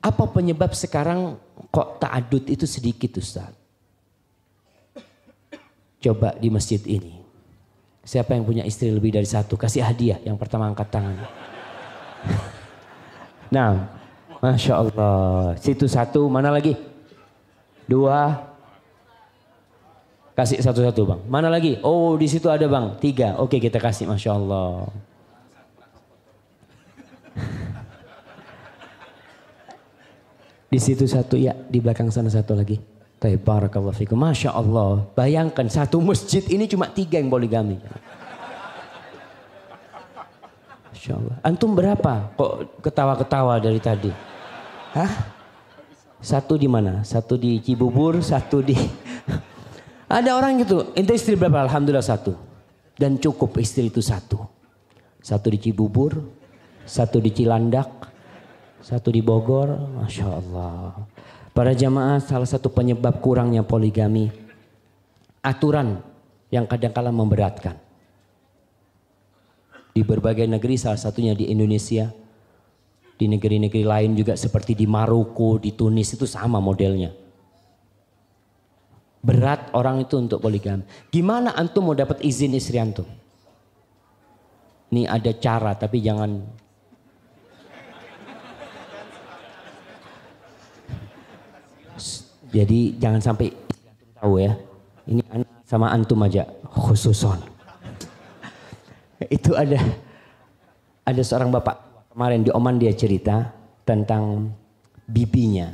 Apa penyebab sekarang kok ta'adud itu sedikit Ustaz? Coba di masjid ini. Siapa yang punya istri lebih dari satu? Kasih hadiah. Yang pertama angkat tangan. Nah, Masya Allah. Situ satu, mana lagi? Dua. Kasih satu-satu bang. Mana lagi? Oh di situ ada bang. Tiga. Oke kita kasih. Masya Allah. Di situ satu ya. Di belakang sana satu lagi. Barakallahu fikum. Masya Allah. Bayangkan satu masjid ini cuma 3 yang poligami. Masya Allah. Antum berapa? Kok ketawa-ketawa dari tadi? Hah? Satu di mana? Satu di Cibubur, satu di... Ada orang gitu. Ente istri berapa? Alhamdulillah satu. Dan cukup istri itu satu. Satu di Cibubur, satu di Cilandak, satu di Bogor. Masya Allah. Para jamaah, salah satu penyebab kurangnya poligami, aturan yang kadang-kala memberatkan. Di berbagai negeri, salah satunya di Indonesia, di negeri-negeri lain juga seperti di Maroko, di Tunis itu sama modelnya. Berat orang itu untuk poligami. Gimana antum mau dapat izin istri antum? Ini ada cara tapi jangan... Jadi jangan sampai antum tahu ya. Ini anak sama antum aja khususon. Itu ada seorang bapak kemarin di Oman dia cerita tentang bibinya.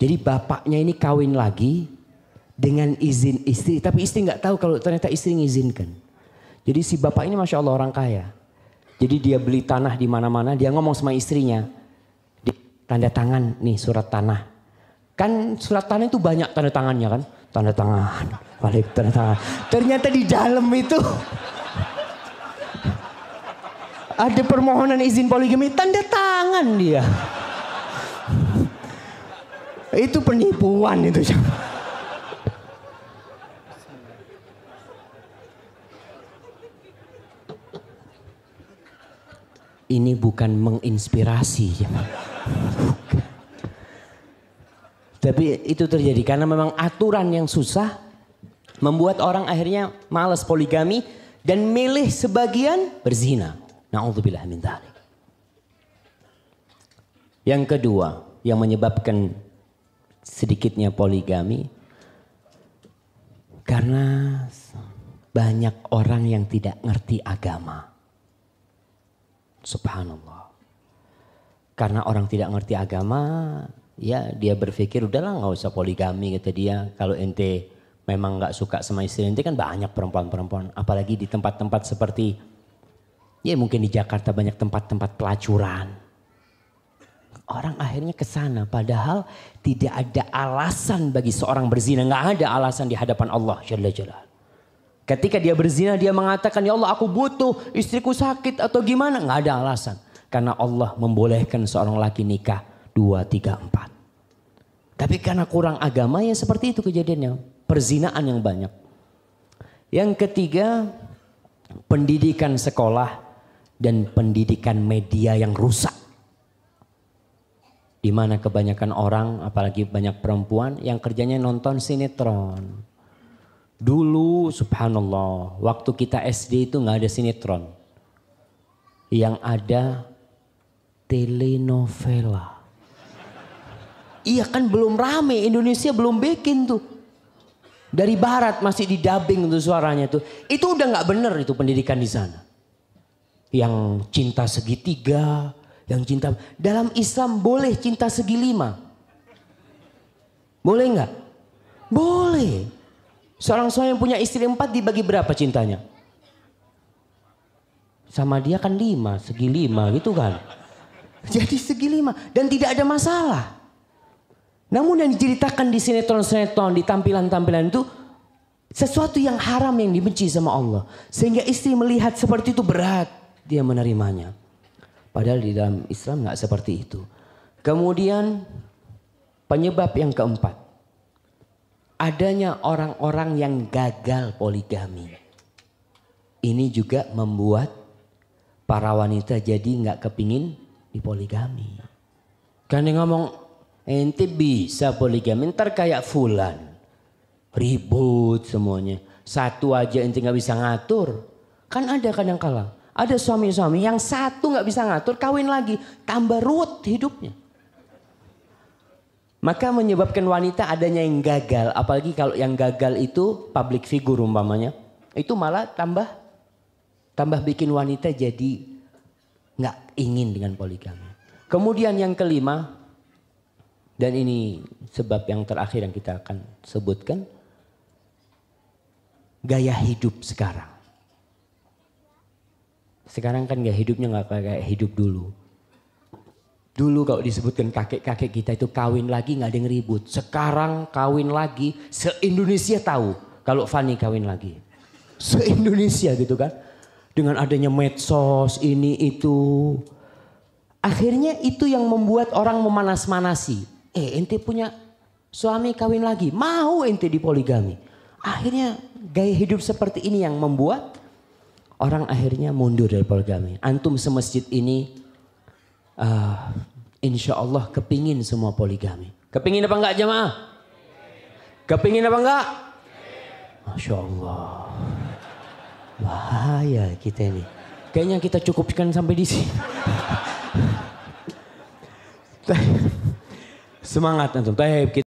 Jadi bapaknya ini kawin lagi dengan izin istri, tapi istri nggak tahu kalau ternyata istri ngizinkan. Jadi si bapak ini masya Allah orang kaya. Jadi dia beli tanah di mana-mana, dia ngomong sama istrinya, tanda tangan nih surat tanah. Kan surat tanah itu banyak tanda tangannya kan. Tanda tangan, balik tanda tangan. Ternyata di dalam itu ada permohonan izin poligami, tanda tangan dia. Itu penipuan itu. Ini bukan menginspirasi. Tapi itu terjadi karena memang aturan yang susah membuat orang akhirnya malas poligami dan milih sebagian berzina. Na'udzubillah min dzalik. Yang kedua yang menyebabkan sedikitnya poligami karena banyak orang yang tidak ngerti agama. Subhanallah. Karena orang tidak ngerti agama, ya dia berpikir udahlah nggak usah poligami kata dia. Kalau ente memang nggak suka sama istri ente kan banyak perempuan-perempuan. Apalagi di tempat-tempat seperti, ya mungkin di Jakarta banyak tempat-tempat pelacuran. Orang akhirnya ke sana padahal tidak ada alasan bagi seorang berzina. Nggak ada alasan di hadapan Allah Jalla Jalla. Ketika dia berzina dia mengatakan ya Allah aku butuh istriku sakit atau gimana. Nggak ada alasan. Karena Allah membolehkan seorang laki nikah 2, 3, 4. Tapi karena kurang agama ya seperti itu kejadiannya. Perzinaan yang banyak. Yang ketiga pendidikan sekolah dan pendidikan media yang rusak. Di mana kebanyakan orang, apalagi banyak perempuan yang kerjanya nonton sinetron. Dulu subhanallah, waktu kita SD itu nggak ada sinetron. Yang ada telenovela. Iya kan belum rame, Indonesia belum bikin tuh. Dari barat masih di dubbing tuh suaranya tuh. Itu udah nggak bener itu pendidikan di sana. Yang cinta segitiga. Yang cinta, dalam Islam boleh cinta segi 5. Boleh nggak? Boleh. Seorang suami yang punya istri 4 dibagi berapa cintanya? Sama dia kan 5, segi 5 gitu kan. Jadi segi 5 dan tidak ada masalah. Namun yang diceritakan di sinetron-sinetron, di tampilan-tampilan itu sesuatu yang haram yang dibenci sama Allah. Sehingga istri melihat seperti itu berat dia menerimanya. Padahal di dalam Islam nggak seperti itu. Kemudian penyebab yang keempat. Adanya orang-orang yang gagal poligami. Ini juga membuat para wanita jadi nggak kepingin dipoligami. Kan dia ngomong Ente bisa poligami, ntar kayak fulan. Ribut semuanya. Satu aja ente gak bisa ngatur. Kan ada kadang kala. Ada suami-suami yang satu gak bisa ngatur, kawin lagi. Tambah ruwet hidupnya. Maka menyebabkan wanita adanya yang gagal. Apalagi kalau yang gagal itu public figure umpamanya. Itu malah tambah bikin wanita jadi gak ingin dengan poligami. Kemudian yang kelima. Dan ini sebab yang terakhir yang kita akan sebutkan. Gaya hidup sekarang. Sekarang kan gaya hidupnya gak kayak hidup dulu. Dulu kalau disebutkan kakek-kakek kita itu kawin lagi gak ada yang ribut. Sekarang kawin lagi se-Indonesia tahu kalau Fani kawin lagi. Se-Indonesia gitu kan. Dengan adanya medsos ini itu. Akhirnya itu yang membuat orang memanas-manasi. Ente punya suami kawin lagi. Mau ente dipoligami. Akhirnya gaya hidup seperti ini yang membuat orang akhirnya mundur dari poligami. Antum semasjid ini insya Allah kepingin semua poligami. Kepingin apa enggak jamaah? Kepingin apa enggak? Masya Allah. Bahaya kita ini. Kayaknya kita cukupkan sampai di sini. Semangat antum.